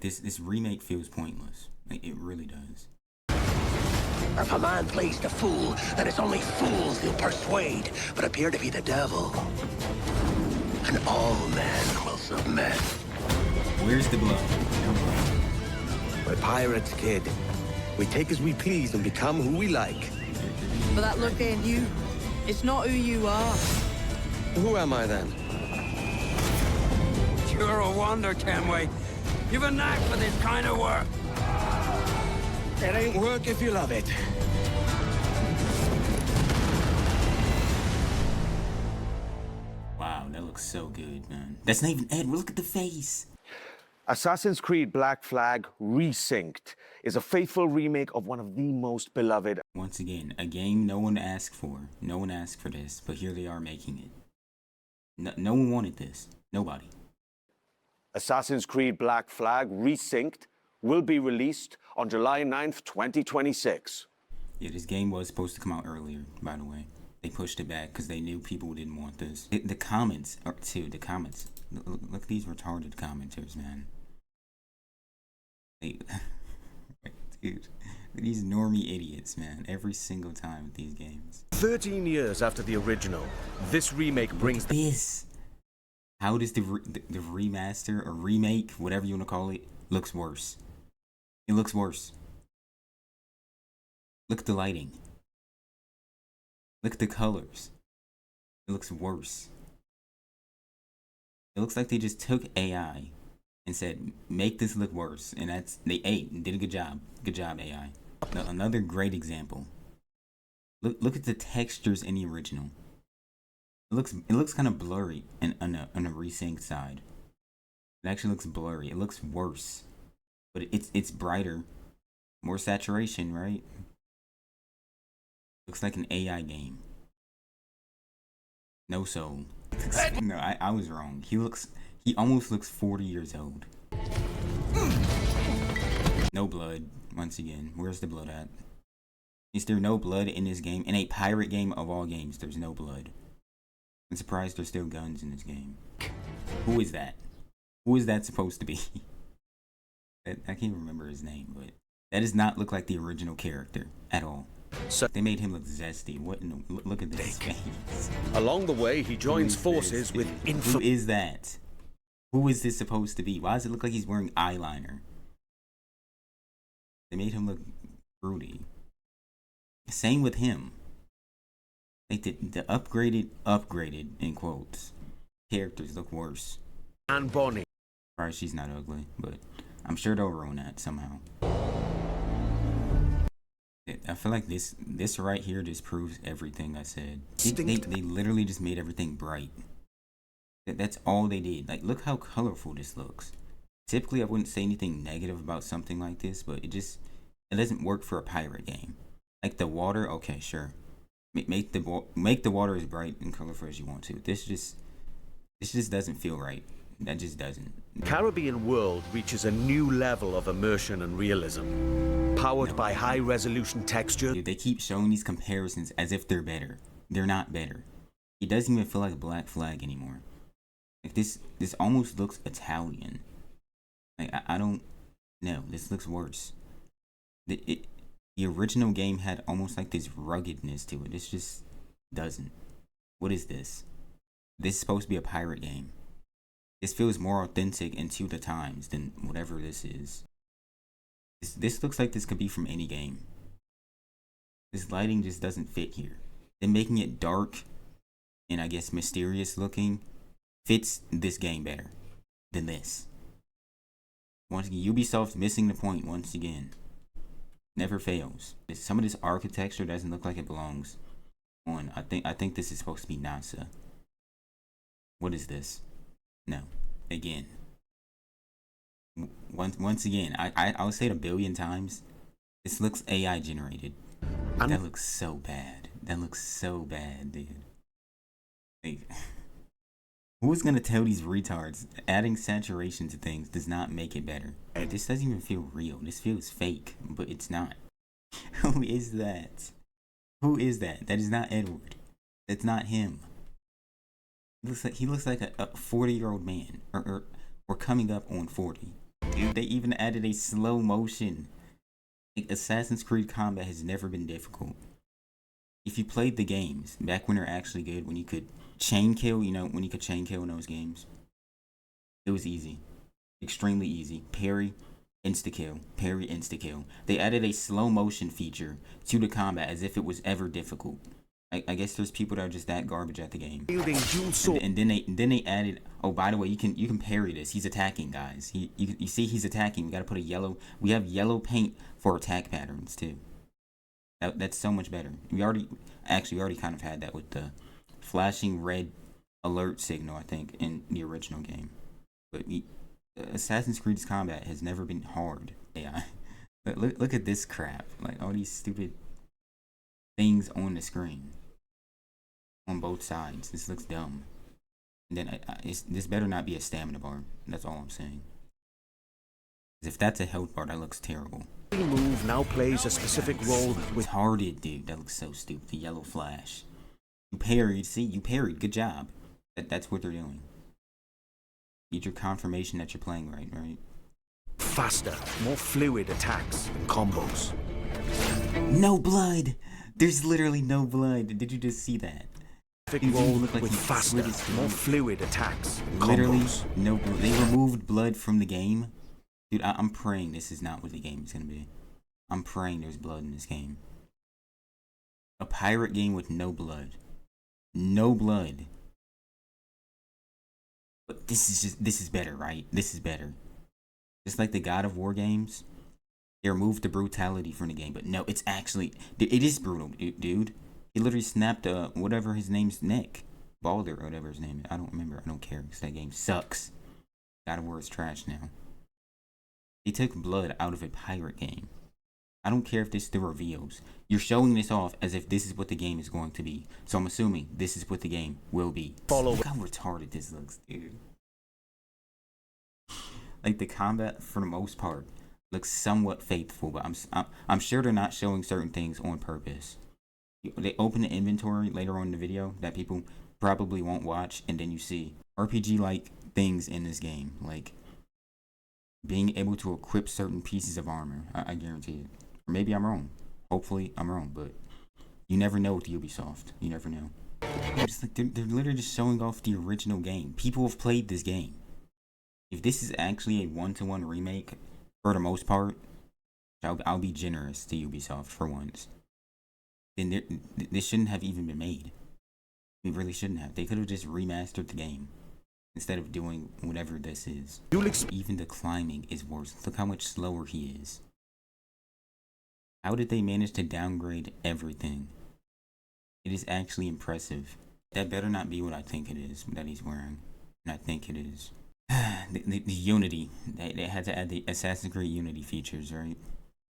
Like this remake feels pointless. Like it really does. If a man plays the fool, then it's only fools he'll persuade, but appear to be the devil. And all men will submit. Where's the blood? We're pirates, kid. We take as we please and become who we like. But that look ain't you. It's not who you are. Who am I then? You're a wonder, Kenway. You've a knack for this kind of work. It ain't work if you love it. Wow, that looks so good, man. That's not even Ed. Look at the face. Assassin's Creed Black Flag Resynced is a faithful remake of one of the most beloved. Once again, a game no one asked for. No one asked for this, but here they are making it. No one wanted this. Nobody. Assassin's Creed Black Flag Resynced will be released on July 9th, 2026. Yeah, this game was supposed to come out earlier, by the way. They pushed it back because they knew people didn't want this. The comments, the comments. Look at these retarded commenters, man. Dude, these normie idiots, man. Every single time with these games. 13 years after the original, this remake brings this. How does the remaster or remake, whatever you want to call it, looks worse? It looks worse. Look at the lighting. Look at the colors. It looks worse. It looks like they just took AI and said, make this look worse. And they did a good job. Good job, AI. Now, another great example. Look at the textures in the original. It looks kind of blurry on a resynced side. It actually looks blurry. It looks worse. But it's brighter. More saturation, right? Looks like an AI game. No soul. No, I was wrong. He almost looks 40 years old. No blood, once again. Where's the blood at? Is there no blood in this game? In a pirate game of all games, there's no blood. I'm surprised there's still guns in this game. Who is that? Who is that supposed to be? I can't remember his name, but that does not look like the original character at all. So they made him look zesty. What? No, look at this face. Along the way, he joins forces with Who is that? Who is this supposed to be? Why does it look like he's wearing eyeliner? They made him look broody. Same with him. Like the upgraded in quotes characters look worse. And Bonnie. Sorry, she's not ugly, but I'm sure they'll ruin that somehow. I feel like this right here just proves everything I said. They literally just made everything bright. That's all they did. Like, look how colorful this looks. Typically, I wouldn't say anything negative about something like this, but it doesn't work for a pirate game. Like the water, okay, sure. Make the water as bright and colorful as you want to. This just doesn't feel right. That just doesn't. Caribbean world reaches a new level of immersion and realism, powered by high-resolution texture. Dude, they keep showing these comparisons as if they're better. They're not better. It doesn't even feel like Black Flag anymore. Like this almost looks Italian. Like I don't know. This looks worse. The original game had almost like this ruggedness to it. This just doesn't. What is this? This is supposed to be a pirate game. This feels more authentic and to the times than whatever this is. This looks like this could be from any game. This lighting just doesn't fit here. Then making it dark and I guess mysterious looking fits this game better than this. Once again, Ubisoft's missing the point once again. Never fails. Some of this architecture doesn't look like it belongs on. I think this is supposed to be NASA. What is this? No. Again. Once again, I'll say it a billion times. This looks AI generated. That looks so bad. That looks so bad, dude. Like, who's gonna tell these retards adding saturation to things does not make it better? This doesn't even feel real. This feels fake, but it's not. Who is that? Who is that? That is not Edward. That's not him. He looks like a 40-year-old man, or coming up on 40. Dude, they even added a slow motion. Like, Assassin's Creed combat has never been difficult. If you played the games back when they're actually good, when you could chain kill, you know, when you could chain kill in those games, it was easy. Extremely easy. Parry, insta-kill. Parry, insta-kill. They added a slow motion feature to the combat as if it was ever difficult. I guess there's people that are just that garbage at the game. And then they added, oh, by the way, you can parry this. He's attacking, guys. You see he's attacking. We gotta put a yellow. We have yellow paint for attack patterns too. That's so much better. We already kind of had that with the flashing red alert signal, I think, in the original game. But Assassin's Creed's combat has never been hard. Yeah. But look at this crap. Like all these stupid things on the screen. On both sides. This looks dumb. And then this better not be a stamina bar. That's all I'm saying. If that's a health bar, that looks terrible. Every move now plays a specific role with Retarded, dude. That looks so stupid. The yellow flash. You parried. See, you parried. Good job. That's what they're doing. Get your confirmation that you're playing right? faster, more fluid attacks and combos. No blood. There's literally no blood. Did you just see that? Roll look like with he faster, slit his more throat. fluid attacks and Literally combos. no blood. They removed blood from the game. Dude, I'm praying this is not what the game is gonna be. I'm praying there's blood in this game. A pirate game with no blood. No blood. But this is better, right? This is better. Just like the God of War games, they removed the brutality from the game, but no, it's actually, it is brutal, dude. He literally snapped whatever his name's neck. Balder or whatever his name is. I don't remember. I don't care because that game sucks. God of War is trash now. They took blood out of a pirate game. I don't care if this still reveals. You're showing this off as if this is what the game is going to be. So I'm assuming this is what the game will be. Look how retarded this looks, dude. Like the combat, for the most part, looks somewhat faithful, but I'm sure they're not showing certain things on purpose. They open the inventory later on in the video that people probably won't watch, and then you see RPG-like things in this game, like being able to equip certain pieces of armor. I guarantee it. Or maybe I'm wrong. Hopefully I'm wrong, but you never know with Ubisoft. You never know. Just like they're literally just showing off the original game. People have played this game. If this is actually a one-to-one remake, for the most part, I'll be generous to Ubisoft for once. Then this shouldn't have even been made. It really shouldn't have. They could have just remastered the game instead of doing whatever this is. Even the climbing is worse. Look how much slower he is. How did they manage to downgrade everything? It is actually impressive. That better not be what I think it is that he's wearing. And I think it is. The Unity. They had to add the Assassin's Creed Unity features, right?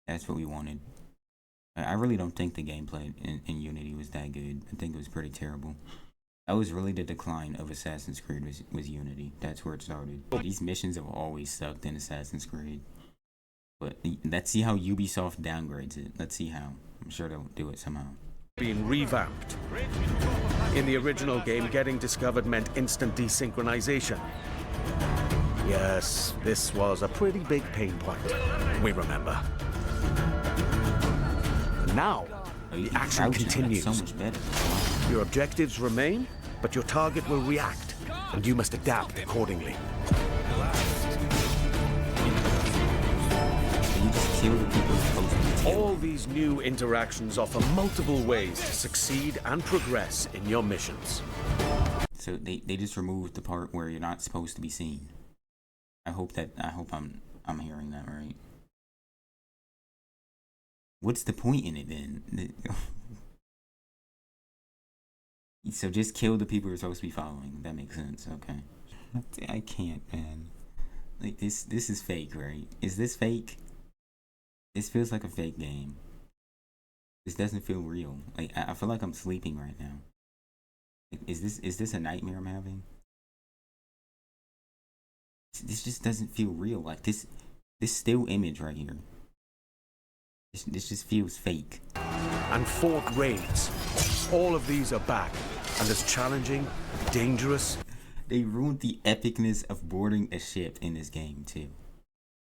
That's what we wanted. I really don't think the gameplay in Unity was that good. I think it was pretty terrible. That was really the decline of Assassin's Creed was Unity. That's where it started. These missions have always sucked in Assassin's Creed. But let's see how Ubisoft downgrades it. Let's see how. I'm sure they'll do it somehow. Being revamped. In the original game, getting discovered meant instant desynchronization. Yes, this was a pretty big pain point. We remember. And now, the action continues. So much better. Your objectives remain, but your target will react, and you must adapt accordingly. All these new interactions offer multiple ways to succeed and progress in your missions. So they just removed the part where you're not supposed to be seen. I hope I'm hearing that right. What's the point in it then? So just kill the people you're supposed to be following. That makes sense. Okay. I can't, man. Like this is fake, right? Is this fake? This feels like a fake game. This doesn't feel real. Like I feel like I'm sleeping right now. Like, is this a nightmare I'm having? This just doesn't feel real. Like this still image right here. This just feels fake. And fort raids. All of these are back, and as challenging, dangerous. They ruined the epicness of boarding a ship in this game too.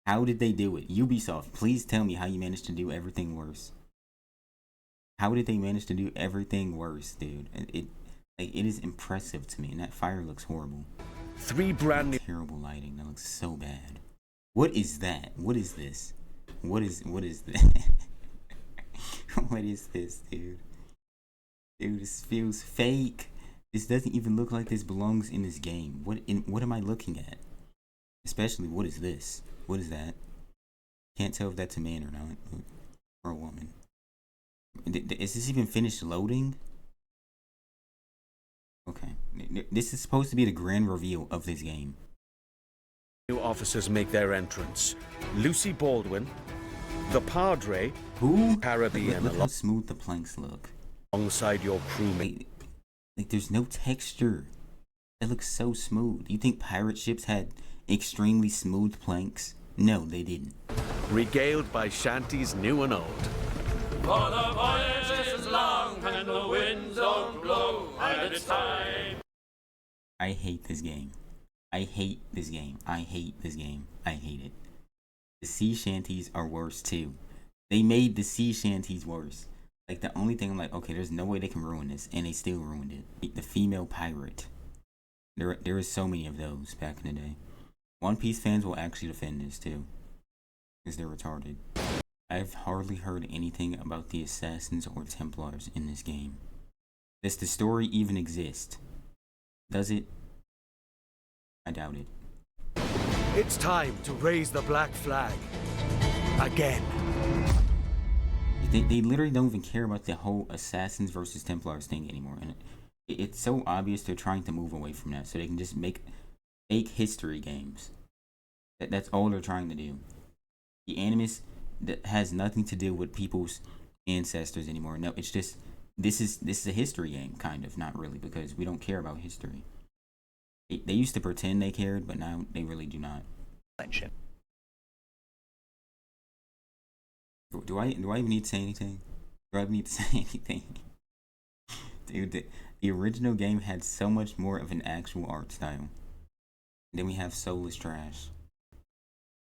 How did they do it? Ubisoft, please tell me how you managed to do everything worse. How did they manage to do everything worse, dude? It is impressive to me, and that fire looks horrible. 3 brand new Terrible lighting. That looks so bad. What is that? What is this? What is this? What is this, dude? Dude, this feels fake. This doesn't even look like this belongs in this game. What am I looking at? Especially, what is this? What is that? Can't tell if that's a man or not, or a woman. Is this even finished loading? Okay, this is supposed to be the grand reveal of this game. new officers make their entrance. Lucy Baldwin, the Padre, Who? Caribbean, Look how smooth the planks look. alongside your crewmate. Like there's no texture. It looks so smooth. You think pirate ships had extremely smooth planks? No, they didn't. Regaled by shanties new and old. For the voyage is long and the winds don't blow, and it's time. I hate this game. I hate this game. I hate this game. I hate it. The sea shanties are worse too. They made the sea shanties worse. Like the only thing I'm like, okay, there's no way they can ruin this, and they still ruined it. The female pirate. There is so many of those back in the day. One Piece fans will actually defend this too, because they're retarded. I've hardly heard anything about the assassins or Templars in this game. Does the story even exist? Does it? I doubt it. It's time to raise the black flag. Again. They literally don't even care about the whole assassins versus Templars thing anymore. And it's so obvious they're trying to move away from that so they can just make fake history games. That's all they're trying to do. The Animus that has nothing to do with people's ancestors anymore. No, it's just this is a history game, kind of, not really, because we don't care about history. They used to pretend they cared, but now they really do not. Do I even need to say anything? Do I even need to say anything? Dude, the original game had so much more of an actual art style. Then we have soulless trash.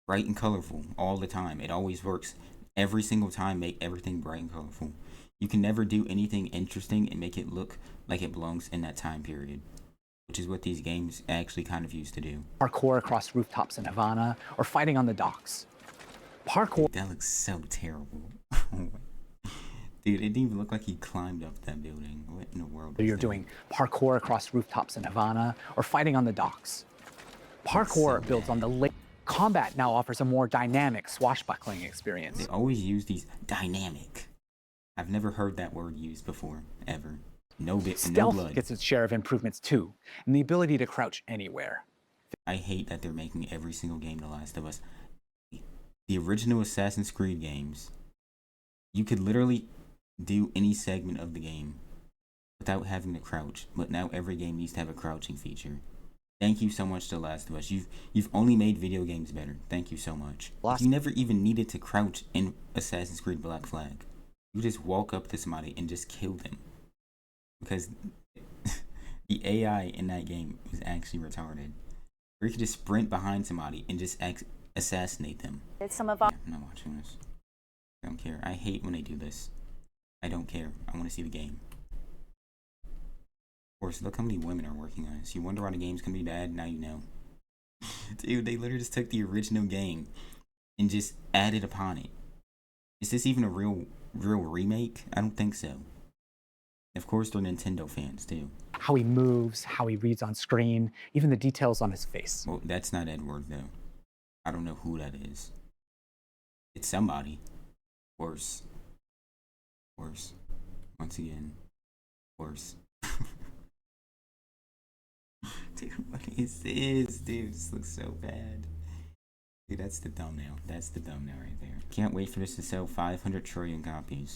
Bright and colorful all the time. It always works. Every single time, make everything bright and colorful. You can never do anything interesting and make it look like it belongs in that time period, which is what these games actually kind of used to do. Parkour across rooftops in Havana, or fighting on the docks. Parkour. That looks so terrible. Dude, it didn't even look like he climbed up that building. What in the world? You're doing parkour across rooftops in Havana, or fighting on the docks. Parkour so builds on the late. Combat now offers a more dynamic, swashbuckling experience. They always use these dynamic. I've never heard that word used before, ever. No Stealth blood. gets its share of improvements too, and the ability to crouch anywhere. I hate that they're making every single game The Last of Us. The original Assassin's Creed games, you could literally do any segment of the game without having to crouch, but now every game needs to have a crouching feature. Thank you so much to The Last of Us. You've only made video games better. Thank you so much. You never even needed to crouch in Assassin's Creed Black Flag. You just walk up to somebody and just kill them. Because the AI in that game was actually retarded. Or you could just sprint behind somebody and just assassinate them. Some of our I'm not watching this. I don't care. I hate when they do this. I don't care. I want to see the game. Of course, look how many women are working on this. You wonder why the game's gonna be bad? Now you know. Dude, they literally just took the original game and just added upon it. Is this even a real remake? I don't think so. Of course, they're Nintendo fans too. How he moves, how he reads on screen, even the details on his face. Well, that's not Edward though. I don't know who that is. It's somebody. Worse. Worse. Once again. Worse. Dude, what is this? Dude, this looks so bad. Dude, that's the thumbnail. That's the thumbnail right there. Can't wait for this to sell 500 trillion copies.